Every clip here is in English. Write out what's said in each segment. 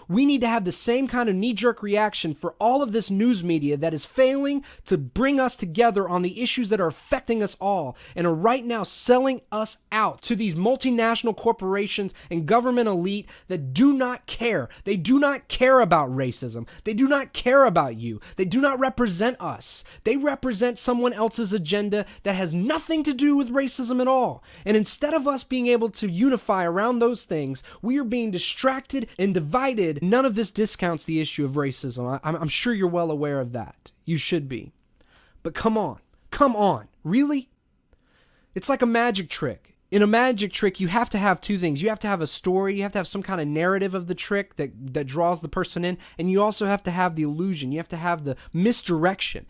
We need to have the same kind of knee-jerk reaction for all of this news media that is failing to bring us together on the issues that are affecting us all and are right now selling us out to these multinational corporations and government elite that do not care. They do not care about racism. They do not care about you. They do not represent us. They represent someone else's agenda that has nothing to do with racism at all. And instead of us being able to unify around those things, we are being distracted and divided. None of this discounts the issue of racism. I'm sure you're well aware of that. You should be. But come on. Really? It's like a magic trick. In a magic trick, you have to have two things. You have to have a story. You have to have some kind of narrative of the trick that draws the person in. And you also have to have the illusion. You have to have the misdirection.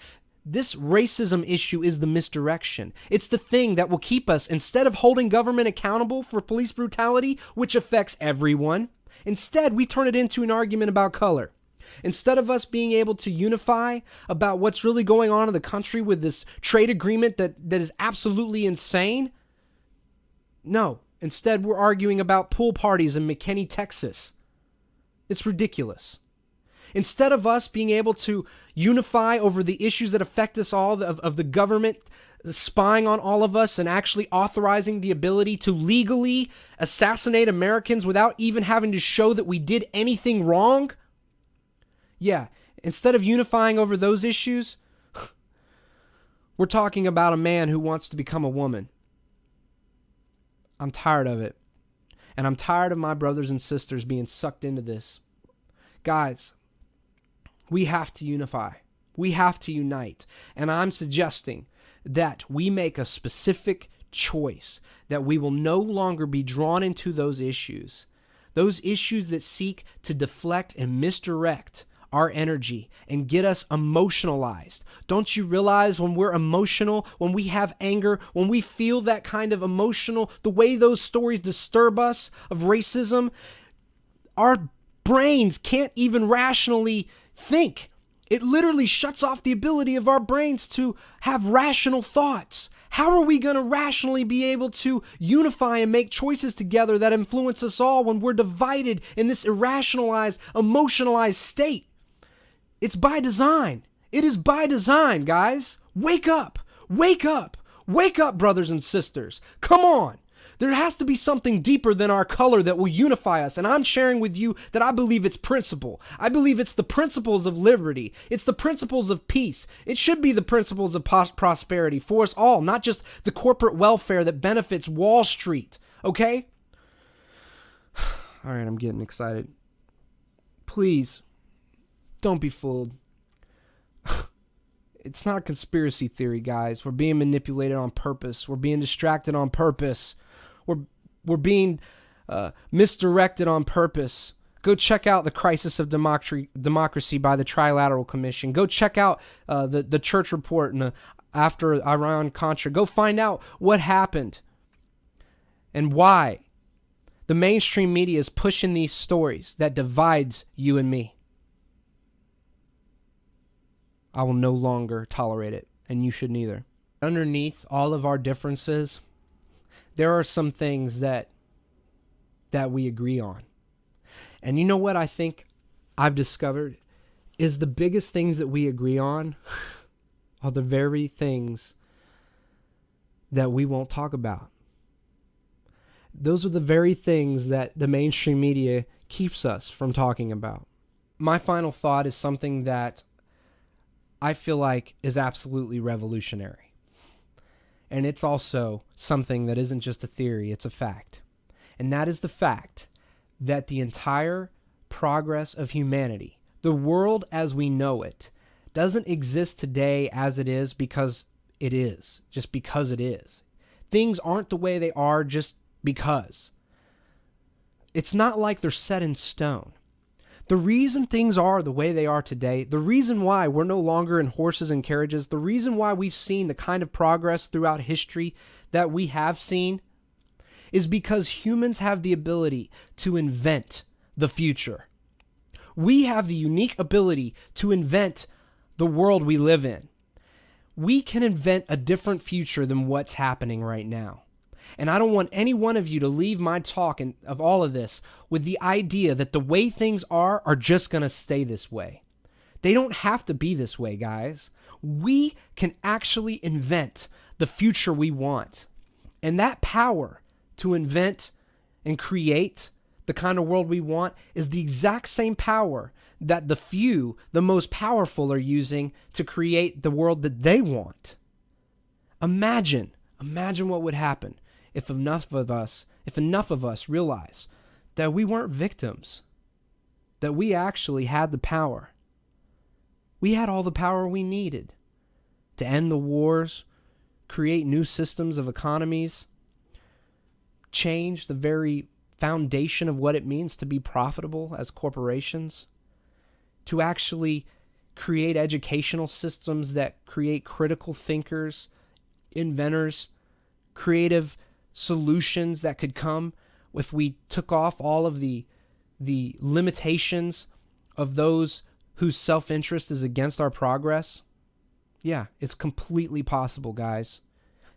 This racism issue is the misdirection. It's the thing that will keep us, instead of holding government accountable for police brutality, which affects everyone, instead we turn it into an argument about color. Instead of us being able to unify about what's really going on in the country with this trade agreement that is absolutely insane, no. Instead, we're arguing about pool parties in McKinney, Texas. It's ridiculous. Instead of us being able to unify over the issues that affect us all, of the government spying on all of us and actually authorizing the ability to legally assassinate Americans without even having to show that we did anything wrong, instead of unifying over those issues, we're talking about a man who wants to become a woman. I'm tired of it. And I'm tired of my brothers and sisters being sucked into this. Guys, we have to unify. We have to unite. And I'm suggesting that we make a specific choice, that we will no longer be drawn into those issues that seek to deflect and misdirect our energy and get us emotionalized. Don't you realize when we're emotional, when we have anger, when we feel that kind of emotional, the way those stories disturb us of racism, our brains can't even rationally think. It literally shuts off the ability of our brains to have rational thoughts. How are we going to rationally be able to unify and make choices together that influence us all when we're divided in this irrationalized, emotionalized state? It's by design. It is by design, guys. Wake up. Wake up. Wake up, brothers and sisters. Come on. There has to be something deeper than our color that will unify us. And I'm sharing with you that I believe it's principle. I believe it's the principles of liberty. It's the principles of peace. It should be the principles of prosperity for us all, not just the corporate welfare that benefits Wall Street. Okay? All right, I'm getting excited. Please, don't be fooled. It's not a conspiracy theory, guys. We're being manipulated on purpose. We're being distracted on purpose. We're being misdirected on purpose. Go check out The Crisis of Democracy by the Trilateral Commission. Go check out the Church Report after Iran-Contra. Go find out what happened and why the mainstream media is pushing these stories that divides you and me. I will no longer tolerate it, and you shouldn't either. Underneath all of our differences, there are some things that we agree on. And you know what I think I've discovered is the biggest things that we agree on are the very things that we won't talk about. Those are the very things that the mainstream media keeps us from talking about. My final thought is something that I feel like is absolutely revolutionary. And it's also something that isn't just a theory, it's a fact. And that is the fact that the entire progress of humanity, the world as we know it, doesn't exist today as it is because it is, just because it is. Things aren't the way they are just because. It's not like they're set in stone. The reason things are the way they are today, the reason why we're no longer in horses and carriages, the reason why we've seen the kind of progress throughout history that we have seen is because humans have the ability to invent the future. We have the unique ability to invent the world we live in. We can invent a different future than what's happening right now. And I don't want any one of you to leave my talk and of all of this with the idea that the way things are just going to stay this way. They don't have to be this way, guys. We can actually invent the future we want. And that power to invent and create the kind of world we want is the exact same power that the few, the most powerful, are using to create the world that they want. Imagine what would happen if enough of us realize that we weren't victims, that we actually had the power. We had all the power we needed to end the wars, create new systems of economies, change the very foundation of what it means to be profitable as corporations, to actually create educational systems that create critical thinkers, inventors, creative solutions that could come if we took off all of the limitations of those whose self-interest is against our progress. Yeah, it's completely possible, guys.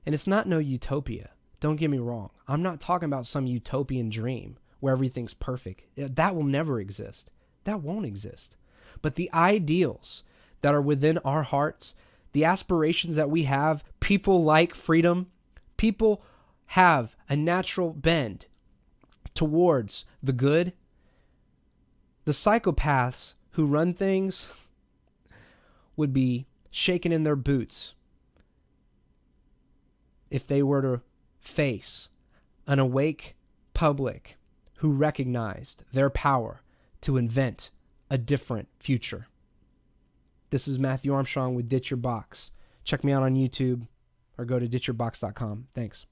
And it's not no utopia. Don't get me wrong. I'm not talking about some utopian dream where everything's perfect. That will never exist. That won't exist. But the ideals that are within our hearts, the aspirations that we have, people like freedom. People have a natural bend towards the good. The psychopaths who run things would be shaken in their boots if they were to face an awake public who recognized their power to invent a different future. This is Matthew Armstrong with Ditch Your Box. Check me out on YouTube or go to ditchyourbox.com. Thanks.